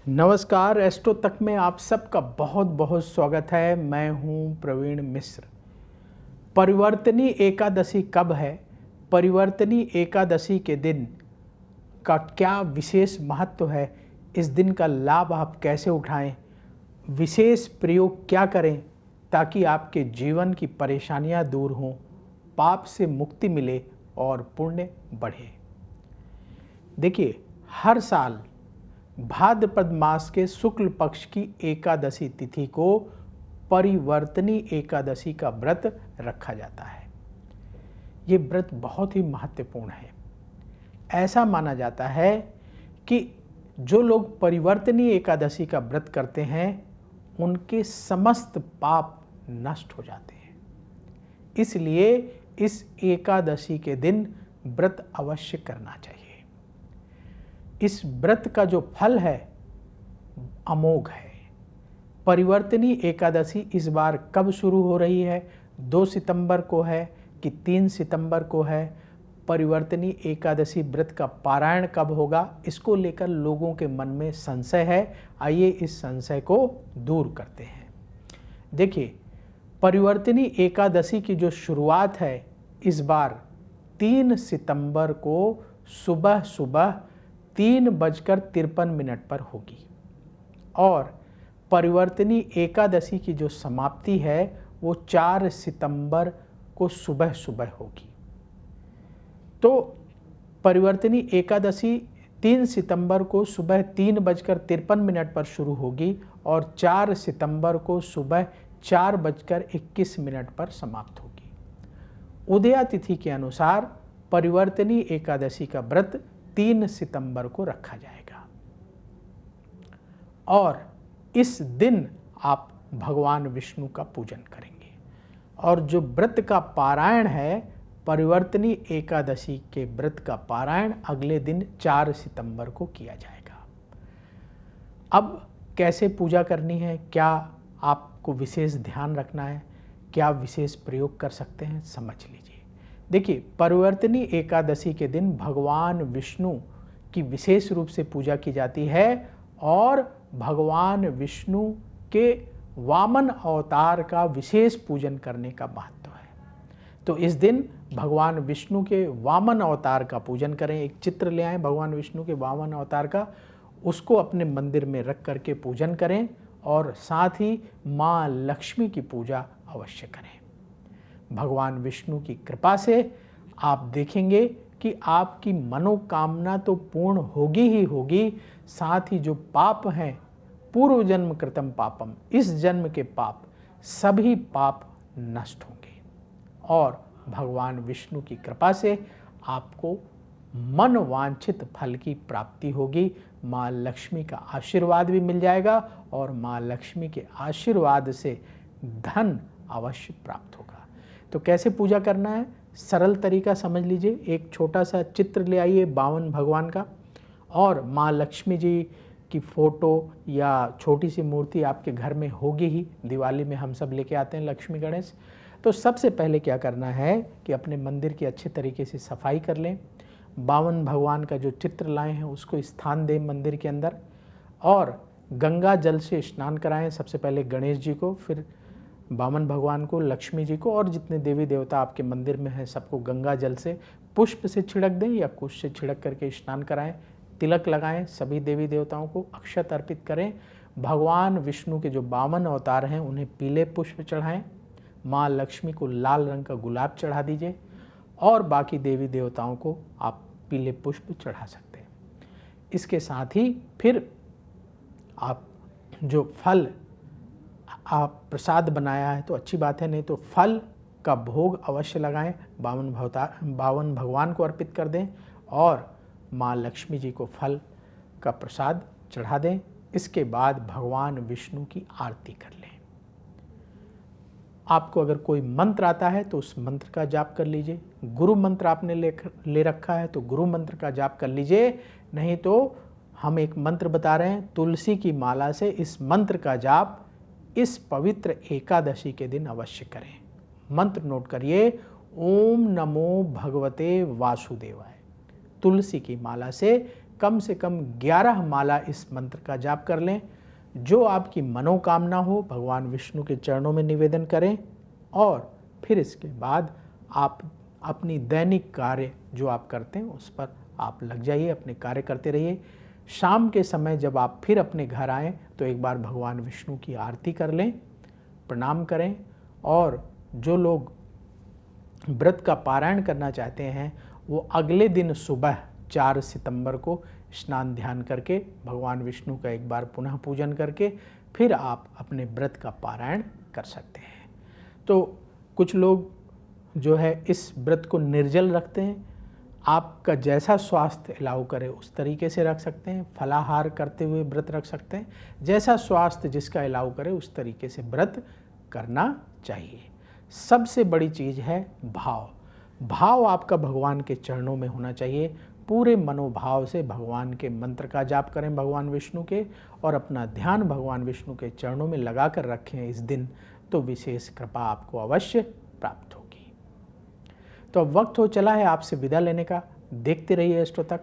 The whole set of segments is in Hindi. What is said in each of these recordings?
नमस्कार, एस्ट्रो तक में आप सबका बहुत बहुत स्वागत है। मैं हूं प्रवीण मिश्र। परिवर्तनी एकादशी कब है? परिवर्तनी एकादशी के दिन का क्या विशेष महत्व है? इस दिन का लाभ आप कैसे उठाएं? विशेष प्रयोग क्या करें ताकि आपके जीवन की परेशानियां दूर हों, पाप से मुक्ति मिले और पुण्य बढ़े? देखिए, हर साल भाद्रपद मास के शुक्ल पक्ष की एकादशी तिथि को परिवर्तनी एकादशी का व्रत रखा जाता है। ये व्रत बहुत ही महत्वपूर्ण है। ऐसा माना जाता है कि जो लोग परिवर्तनी एकादशी का व्रत करते हैं उनके समस्त पाप नष्ट हो जाते हैं। इसलिए इस एकादशी के दिन व्रत अवश्य करना चाहिए। इस व्रत का जो फल है अमोघ है। परिवर्तनी एकादशी इस बार कब शुरू हो रही है? 2 सितंबर को है कि 3 सितंबर को है? परिवर्तनी एकादशी व्रत का पारायण कब होगा? इसको लेकर लोगों के मन में संशय है। आइए इस संशय को दूर करते हैं। देखिए, परिवर्तनी एकादशी की जो शुरुआत है इस बार 3 सितंबर को सुबह सुबह 3:53 पर होगी और परिवर्तनी एकादशी की जो समाप्ति है वो 4 सितंबर को सुबह सुबह होगी। तो परिवर्तनी एकादशी 3 सितंबर को सुबह 3:53 पर शुरू होगी और 4 सितंबर को सुबह 4:21 पर समाप्त होगी। उदया तिथि के अनुसार परिवर्तनी एकादशी का व्रत 3 सितंबर को रखा जाएगा और इस दिन आप भगवान विष्णु का पूजन करेंगे। और जो व्रत का पारायण है, परिवर्तनी एकादशी के व्रत का पारायण अगले दिन 4 सितंबर को किया जाएगा। अब कैसे पूजा करनी है, क्या आपको विशेष ध्यान रखना है, क्या विशेष प्रयोग कर सकते हैं, समझ लीजिए। देखिए, परिवर्तनी एकादशी के दिन भगवान विष्णु की विशेष रूप से पूजा की जाती है और भगवान विष्णु के वामन अवतार का विशेष पूजन करने का महत्व है। तो इस दिन भगवान विष्णु के वामन अवतार का पूजन करें। एक चित्र ले आएं भगवान विष्णु के वामन अवतार का, उसको अपने मंदिर में रख करके पूजन करें और साथ ही माँ लक्ष्मी की पूजा अवश्य करें। भगवान विष्णु की कृपा से आप देखेंगे कि आपकी मनोकामना तो पूर्ण होगी ही होगी, साथ ही जो पाप हैं, पूर्व जन्म कृतम पापम, इस जन्म के पाप, सभी पाप नष्ट होंगे और भगवान विष्णु की कृपा से आपको मन वांछित फल की प्राप्ति होगी। माँ लक्ष्मी का आशीर्वाद भी मिल जाएगा और माँ लक्ष्मी के आशीर्वाद से धन अवश्य प्राप्त होगा। तो कैसे पूजा करना है, सरल तरीका समझ लीजिए। एक छोटा सा चित्र ले आइए बावन भगवान का और माँ लक्ष्मी जी की फ़ोटो या छोटी सी मूर्ति आपके घर में होगी ही। दिवाली में हम सब लेके आते हैं लक्ष्मी गणेश। तो सबसे पहले क्या करना है कि अपने मंदिर की अच्छे तरीके से सफाई कर लें। बावन भगवान का जो चित्र लाए हैं उसको स्थान दें मंदिर के अंदर और गंगा जल से स्नान कराएं। सबसे पहले गणेश जी को, फिर बामन भगवान को, लक्ष्मी जी को और जितने देवी देवता आपके मंदिर में हैं सबको गंगा जल से पुष्प से छिड़क दें या कुश से छिड़क करके स्नान कराएं। तिलक लगाएं, सभी देवी देवताओं को अक्षत अर्पित करें। भगवान विष्णु के जो बामन अवतार हैं उन्हें पीले पुष्प चढ़ाएं। माँ लक्ष्मी को लाल रंग का गुलाब चढ़ा दीजिए और बाकी देवी देवताओं को आप पीले पुष्प चढ़ा सकते हैं। इसके साथ ही फिर आप जो फल आप प्रसाद बनाया है तो अच्छी बात है, नहीं तो फल का भोग अवश्य लगाएं। बावन भगवान को अर्पित कर दें और माँ लक्ष्मी जी को फल का प्रसाद चढ़ा दें। इसके बाद भगवान विष्णु की आरती कर लें। आपको अगर कोई मंत्र आता है तो उस मंत्र का जाप कर लीजिए। गुरु मंत्र आपने ले रखा है तो गुरु मंत्र का जाप कर लीजिए। नहीं तो हम एक मंत्र बता रहे हैं, तुलसी की माला से इस मंत्र का जाप इस पवित्र एकादशी के दिन अवश्य करें। मंत्र नोट करिए, ओम नमो भगवते वासुदेवाय। तुलसी की माला से कम से कम 11 माला इस मंत्र का जाप कर लें। जो आपकी मनोकामना हो भगवान विष्णु के चरणों में निवेदन करें और फिर इसके बाद आप अपनी दैनिक कार्य जो आप करते हैं उस पर आप लग जाइए, अपने कार्य करते रहिए। शाम के समय जब आप फिर अपने घर आएँ तो एक बार भगवान विष्णु की आरती कर लें, प्रणाम करें। और जो लोग व्रत का पारायण करना चाहते हैं वो अगले दिन सुबह 4 सितंबर को स्नान ध्यान करके भगवान विष्णु का एक बार पुनः पूजन करके फिर आप अपने व्रत का पारायण कर सकते हैं। तो कुछ लोग जो है इस व्रत को निर्जल रखते हैं। आपका जैसा स्वास्थ्य अलाउ करे उस तरीके से रख सकते हैं, फलाहार करते हुए व्रत रख सकते हैं। जैसा स्वास्थ्य जिसका अलाउ करे उस तरीके से व्रत करना चाहिए। सबसे बड़ी चीज़ है भाव। भाव आपका भगवान के चरणों में होना चाहिए। पूरे मनोभाव से भगवान के मंत्र का जाप करें भगवान विष्णु के, और अपना ध्यान भगवान विष्णु के चरणों में लगा कर रखें इस दिन, तो विशेष कृपा आपको अवश्य प्राप्त होगी। तो अब वक्त हो चला है आपसे विदा लेने का। देखते रहिए एस्ट्रो तक,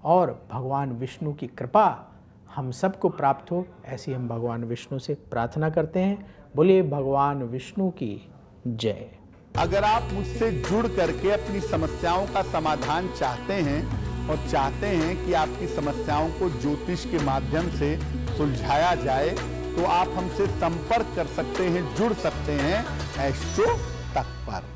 और भगवान विष्णु की कृपा हम सबको प्राप्त हो, ऐसी हम भगवान विष्णु से प्रार्थना करते हैं। बोलिए भगवान विष्णु की जय। अगर आप मुझसे जुड़ करके अपनी समस्याओं का समाधान चाहते हैं और चाहते हैं कि आपकी समस्याओं को ज्योतिष के माध्यम से सुलझाया जाए, तो आप हमसे संपर्क कर सकते हैं, जुड़ सकते हैं एस्ट्रो तक पर।